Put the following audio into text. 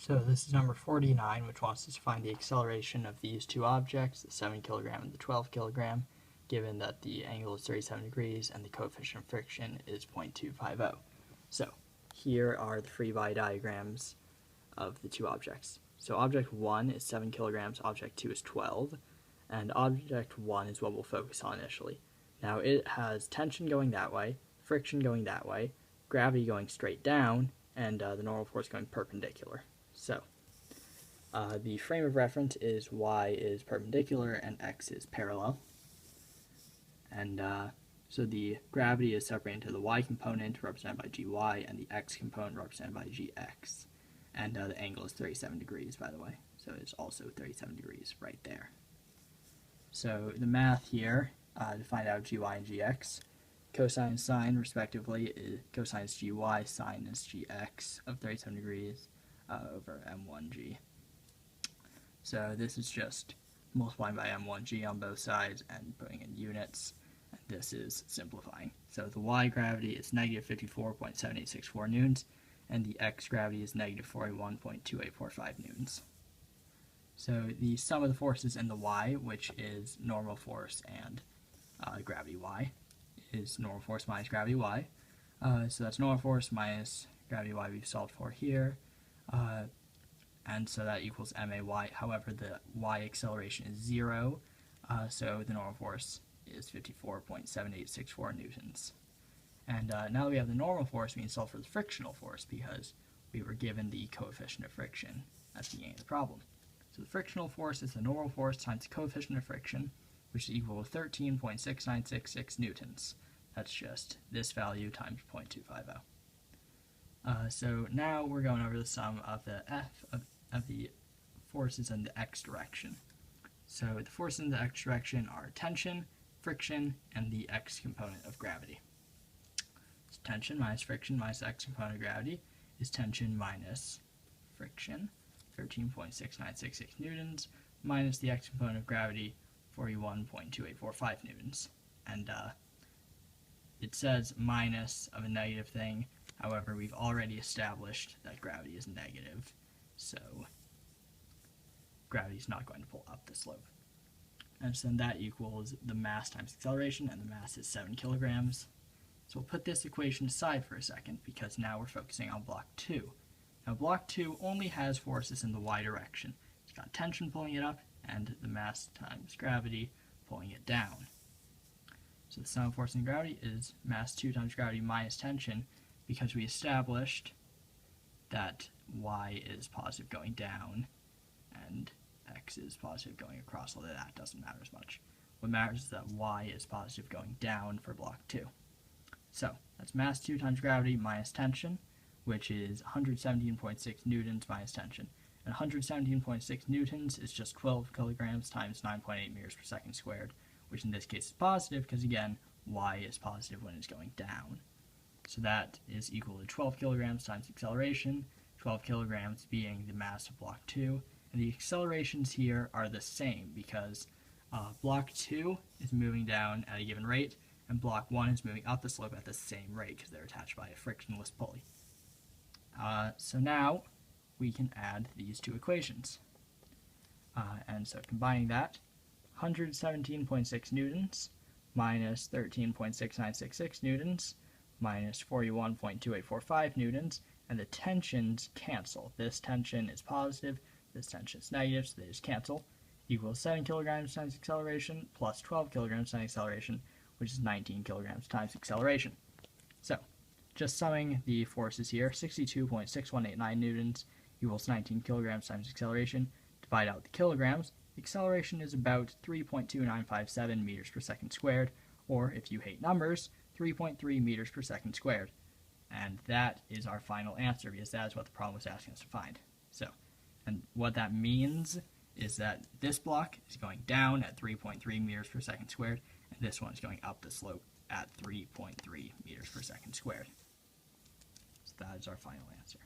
So this is number 49, which wants us to find the acceleration of these two objects, the 7 kilogram and the 12 kilogram, given that the angle is 37 degrees and the coefficient of friction is 0.250. So here are the free body diagrams of the two objects. So object 1 is 7 kilograms, object 2 is 12, and object 1 is what we'll focus on initially. Now it has tension going that way, friction going that way, gravity going straight down, and the normal force going perpendicular. So the frame of reference is y is perpendicular and x is parallel. And so the gravity is separated into the y component represented by gy and the x component represented by gx. And the angle is 37 degrees, by the way. So it's also 37 degrees right there. So the math here, to find out gy and gx, cosine and sine respectively, cosine is gy, sine is gx of 37 degrees over m1g. So this is just multiplying by m1g on both sides and putting in units. And this is simplifying. So the y gravity is negative 54.7864 newtons, and the x gravity is negative 41.2845 newtons. So the sum of the forces in the y, which is normal force and gravity y, is normal force minus gravity y. So that's normal force minus gravity y we've solved for here. And so that equals may. However, the y acceleration is 0, so the normal force is 54.7864 newtons. And now that we have the normal force, we can solve for the frictional force because we were given the coefficient of friction at the beginning of the problem. So the frictional force is the normal force times the coefficient of friction, which is equal to 13.6966 newtons. That's just this value times 0.250. So now we're going over the sum of the F of the forces in the x direction. So the forces in the x direction are tension, friction, and the x component of gravity. So tension minus friction minus the x component of gravity is tension minus friction, 13.6966 newtons, minus the x component of gravity, 41.2845 newtons. And it says minus of a negative thing. However, we've already established that gravity is negative, so gravity is not going to pull up the slope. And so then that equals the mass times acceleration, and the mass is 7 kilograms. So we'll put this equation aside for a second because now we're focusing on block 2. Now block 2 only has forces in the y direction. It's got tension pulling it up and the mass times gravity pulling it down. So the sum of force and gravity is mass 2 times gravity minus tension, because we established that y is positive going down and x is positive going across, although that doesn't matter as much. What matters is that y is positive going down for block 2. So that's mass 2 times gravity minus tension, which is 117.6 newtons minus tension. And 117.6 newtons is just 12 kilograms times 9.8 meters per second squared, which in this case is positive because, again, y is positive when it's going down. So that is equal to 12 kilograms times acceleration, 12 kilograms being the mass of block 2. And the accelerations here are the same because block 2 is moving down at a given rate, and block 1 is moving up the slope at the same rate because they're attached by a frictionless pulley. So now we can add these two equations. And so combining that, 117.6 newtons minus 13.6966 newtons minus 41.2845 newtons, and the tensions cancel. This tension is positive, this tension is negative, so they just cancel, equals 7 kilograms times acceleration plus 12 kilograms times acceleration, which is 19 kilograms times acceleration. So, just summing the forces here, 62.6189 newtons equals 19 kilograms times acceleration. Divide out the kilograms, the acceleration is about 3.2957 meters per second squared, or if you hate numbers, 3.3 meters per second squared. And that is our final answer because that is what the problem was asking us to find. So, and what that means is that this block is going down at 3.3 meters per second squared, and this one is going up the slope at 3.3 meters per second squared. So that is our final answer.